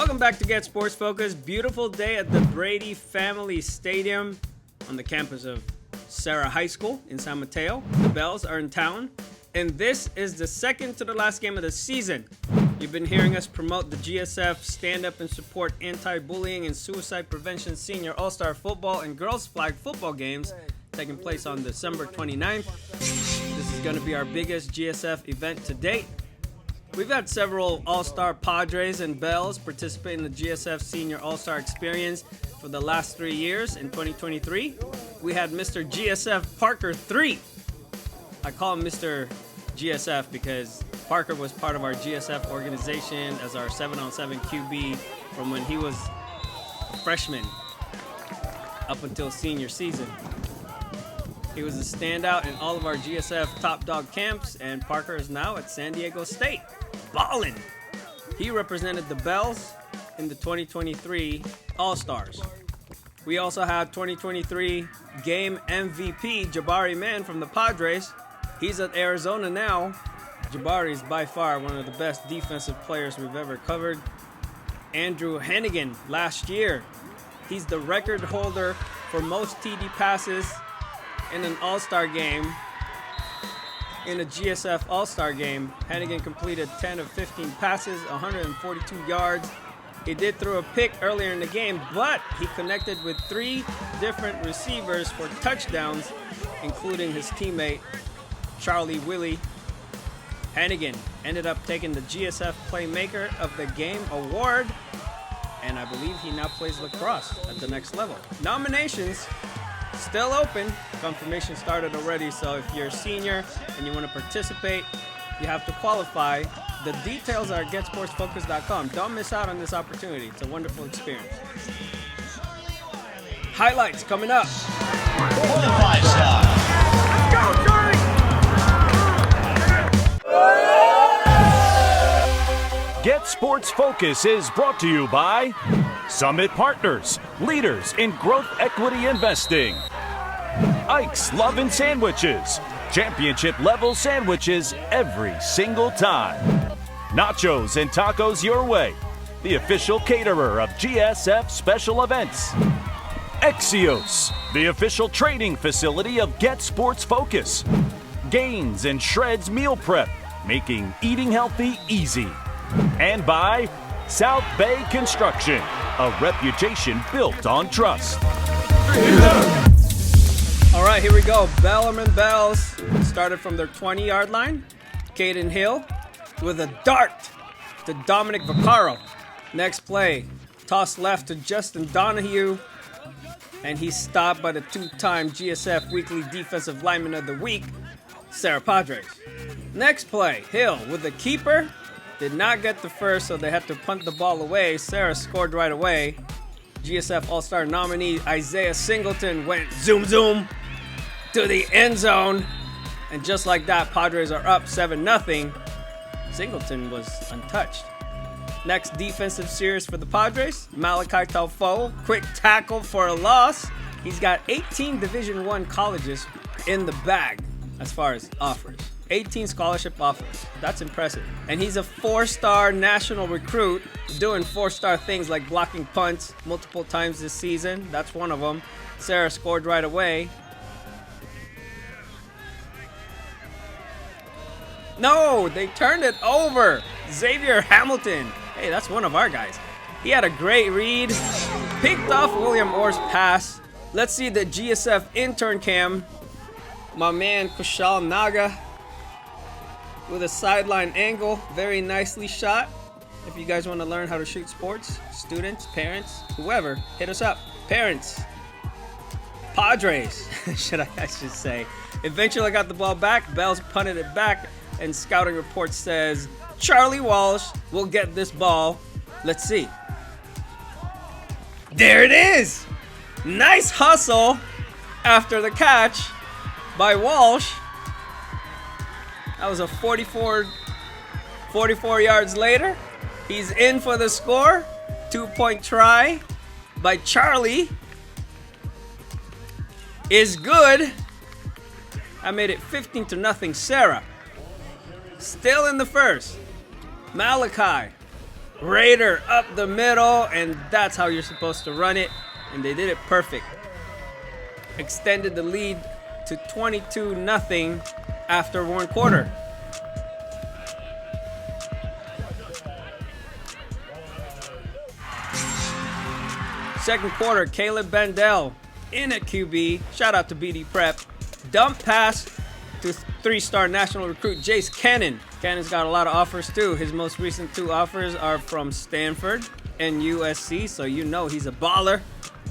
Welcome back to Get Sports Focus. Beautiful day at the Brady Family Stadium on the campus of Serra High School in San Mateo. The Bells are in town, and this is the second to the last game of the season. You've been hearing us promote the GSF Stand Up and Support Anti-Bullying and Suicide Prevention Senior All-Star Football and Girls Flag Football games taking place on December 29th. This is going to be our biggest GSF event to date. We've had several All-Star Padres and Bells participate in the GSF Senior All-Star Experience for the last 3 years. In 2023, we had Mr. GSF Parker 3. I call him Mr. GSF because Parker was part of our GSF organization as our 7-on-7 QB from when he was a freshman up until senior season. He was a standout in all of our GSF Top Dog camps, and Parker is now at San Diego State, ballin'. He represented the Bells in the 2023 All-Stars. We also have 2023 game MVP Jabari Mann from the Padres. He's at Arizona now. Jabari is by far one of the best defensive players we've ever covered. Andrew Hennigan last year. He's the record holder for most TD passes in an All-Star game. In a GSF All-Star game, Hennigan completed 10 of 15 passes, 142 yards. He did throw a pick earlier in the game, but he connected with 3 different receivers for touchdowns, including his teammate, Charlie Willie. Hennigan ended up taking the GSF Playmaker of the Game award, and I believe he now plays lacrosse at the next level. Nominations still open. Confirmation started already, so if you're a senior and you want to participate, you have to qualify. The details are at GetSportsFocus.com. Don't miss out on this opportunity. It's a wonderful experience. Highlights coming up. For the 5-star. Go, Charlie! Get Sports Focus is brought to you by Summit Partners, leaders in growth equity investing. Ike's Lovin' Sandwiches, championship level sandwiches every single time. Nachos and tacos your way, the official caterer of GSF special events. Exios, the official training facility of Get Sports Focus. Gains and Shreds Meal Prep, making eating healthy easy. And by South Bay Construction, a reputation built on trust. All right, here we go. Bellarmine Bells started from their 20-yard line. Caden Hill with a dart to Dominic Vaccaro. Next play, toss left to Justin Donahue, and he's stopped by the 2-time GSF Weekly Defensive Lineman of the Week, Serra Padres. Next play, Hill with the keeper. Did not get the first, so they had to punt the ball away. Serra scored right away. GSF All-Star nominee Isaiah Singleton went zoom to the end zone. And just like that, Padres are up 7-0. Singleton was untouched. Next defensive series for the Padres, Malachi Taufo, quick tackle for a loss. He's got 18 Division I colleges in the bag as far as offers. 18 scholarship offers. That's impressive. And he's a 4-star national recruit doing 4-star things like blocking punts multiple times this season. That's one of them. Serra scored right away. No, they turned it over. Xavier Hamilton. Hey, that's one of our guys. He had a great read. Picked off William Orr's pass. Let's see the GSF intern cam. My man Kushal Naga with a sideline angle, very nicely shot. If you guys want to learn how to shoot sports, students, parents, whoever, hit us up. Parents, Padres, I should say. Eventually got the ball back. Bells punted it back, and scouting report says Charlie Walsh will get this ball. Let's see. There it is. Nice hustle after the catch by Walsh. That was a 44 yards later. He's in for the score. 2-point try by Charlie is good. I made it 15-0 Serra. Still in the first. Malachi Raider up the middle, and that's how you're supposed to run it. And they did it perfect. Extended the lead to 22-0 after one quarter. Second quarter, Caleb Bandel in at QB. Shout out to BD Prep. Dump pass to three-star national recruit Jace Cannon. Cannon's got a lot of offers too. His most recent 2 offers are from Stanford and USC, so you know he's a baller.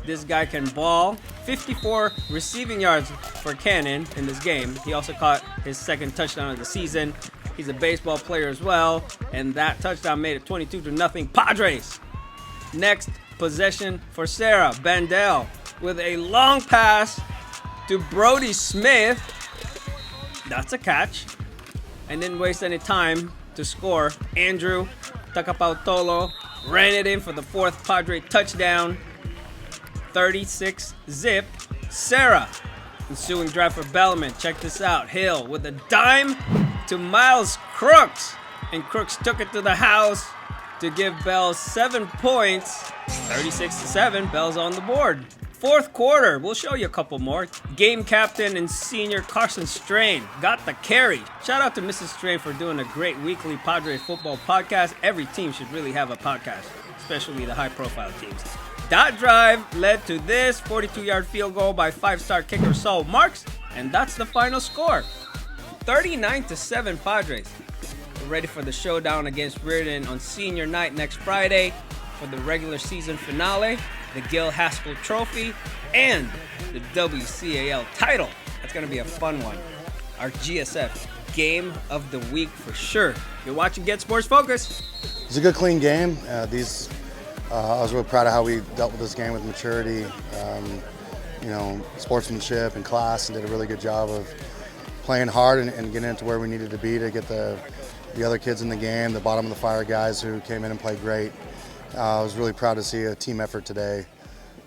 This guy can ball. 54 receiving yards for Cannon in this game. He also caught his second touchdown of the season. He's a baseball player as well, and that touchdown made it 22-0 Padres. Next possession for Serra. Bandel with a long pass to Brody Smith. That's a catch. And didn't waste any time to score. Andrew Takapautolo ran it in for the 4th Padre touchdown. 36-0. Serra. Ensuing drive for Bellarmine. Check this out. Hill with a dime to Miles Crooks. And Crooks took it to the house to give Bell 7 points. 36-7. Bell's on the board. Fourth quarter, we'll show you a couple more. Game captain and senior Carson Strain got the carry. Shout out to Mrs. Strain for doing a great weekly Padres football podcast. Every team should really have a podcast, especially the high-profile teams. That drive led to this 42-yard field goal by 5-star kicker Saul Marks, and that's the final score. 39-7 Padres. We're ready for the showdown against Reardon on senior night next Friday for the regular season finale, the Gil Haskell Trophy, and the WCAL title. That's going to be a fun one. Our GSF Game of the Week for sure. You're watching Get Sports Focus. It's a good, clean game. I was really proud of how we dealt with this game with maturity, sportsmanship and class, and did a really good job of playing hard and getting into where we needed to be to get the other kids in the game, the bottom of the fire guys who came in and played great. I was really proud to see a team effort today.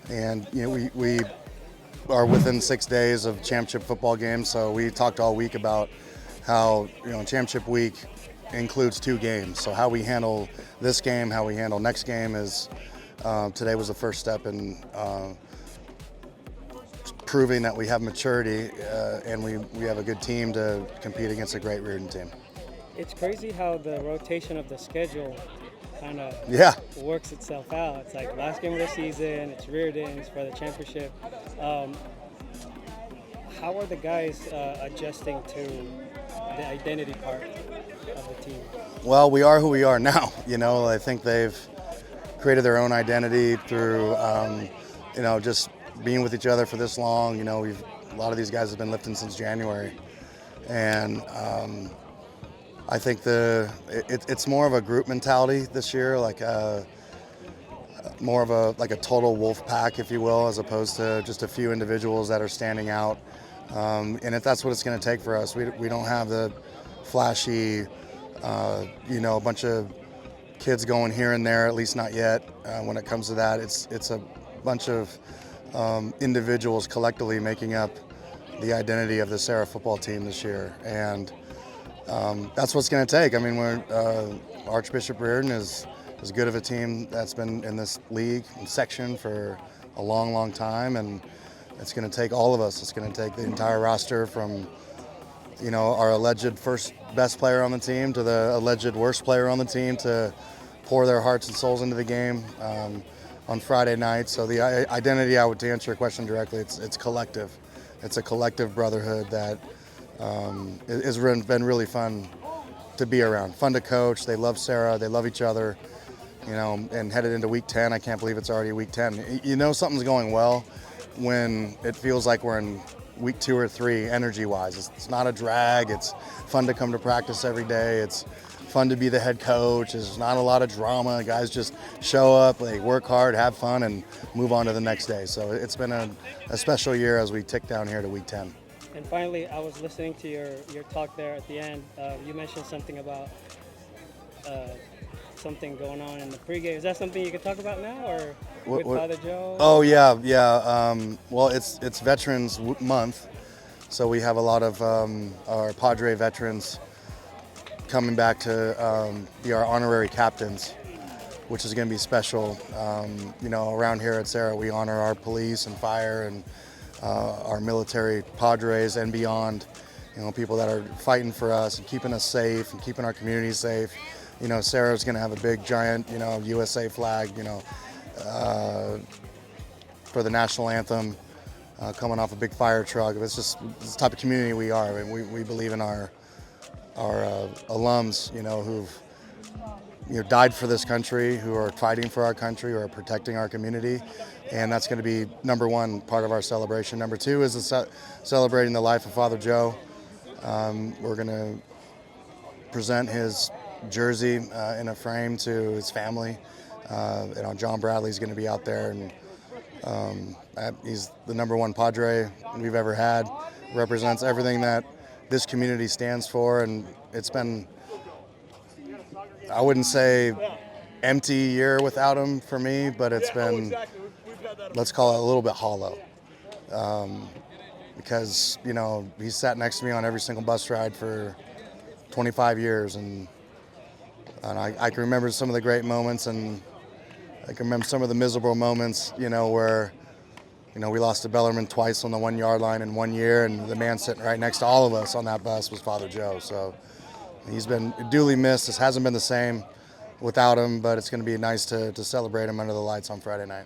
And, we are within 6 days of championship football games, so we talked all week about how, championship week includes 2 games. So how we handle this game, how we handle next game is, today was the first step in proving that we have maturity and we have a good team to compete against a great Reardon team. It's crazy how the rotation of the schedule kind of works itself out. It's like last game of the season, it's Reardon, it's for the championship. How are the guys adjusting to the identity part of the team? Well, we are who we are now. I think they've created their own identity through, just being with each other for this long. A lot of these guys have been lifting since January, and I think it's more of a group mentality this year, like more of a total wolf pack, if you will, as opposed to just a few individuals that are standing out. And if that's what it's going to take for us, we don't have the flashy, a bunch of kids going here and there, at least not yet. When it comes to that, it's a bunch of individuals collectively making up the identity of the Serra football team this year, and that's what's going to take. Archbishop Reardon is as good of a team that's been in this league and section for a long, long time, and it's going to take all of us. It's going to take the entire roster from, our alleged first best player on the team to the alleged worst player on the team to pour their hearts and souls into the game on Friday night. So the identity, to answer your question directly, it's collective. It's a collective brotherhood that has been really fun to be around, fun to coach. They love Serra, they love each other, and headed into week 10, I can't believe it's already week 10. Something's going well when it feels like we're in week 2 or 3 energy-wise. It's not a drag. It's fun to come to practice every day. It's fun to be the head coach. There's not a lot of drama. Guys just show up, they work hard, have fun, and move on to the next day. So it's been a special year as we tick down here to week 10. And finally, I was listening to your talk there at the end. You mentioned something about something going on in the pregame. Is that something you can talk about now, or with Father Joe? Oh yeah. Well, it's Veterans Month, so we have a lot of our Padre veterans coming back to be our honorary captains. which is going to be special. Around here at Serra, we honor our police and fire and our military, Padres and beyond. People that are fighting for us and keeping us safe and keeping our community safe. Serra's going to have a big, giant, USA flag, for the national anthem, coming off a big fire truck. It's just the type of community we are. I mean, we believe in our alums, who've died for this country, who are fighting for our country, who are protecting our community, and that's going to be number one part of our celebration. Number two is celebrating the life of Father Joe. We're going to present his jersey in a frame to his family. John Bradley's going to be out there, and he's the number one Padre we've ever had. Represents everything that this community stands for, and it's been, I wouldn't say empty year without him for me, but it's been, let's call it a little bit hollow. Because, he sat next to me on every single bus ride for 25 years, and I can remember some of the great moments, and I can remember some of the miserable moments, where, we lost to Bellarmine twice on the 1 yard line in 1 year, and the man sitting right next to all of us on that bus was Father Joe. So he's been duly missed. This hasn't been the same without him, but it's going to be nice to celebrate him under the lights on Friday night.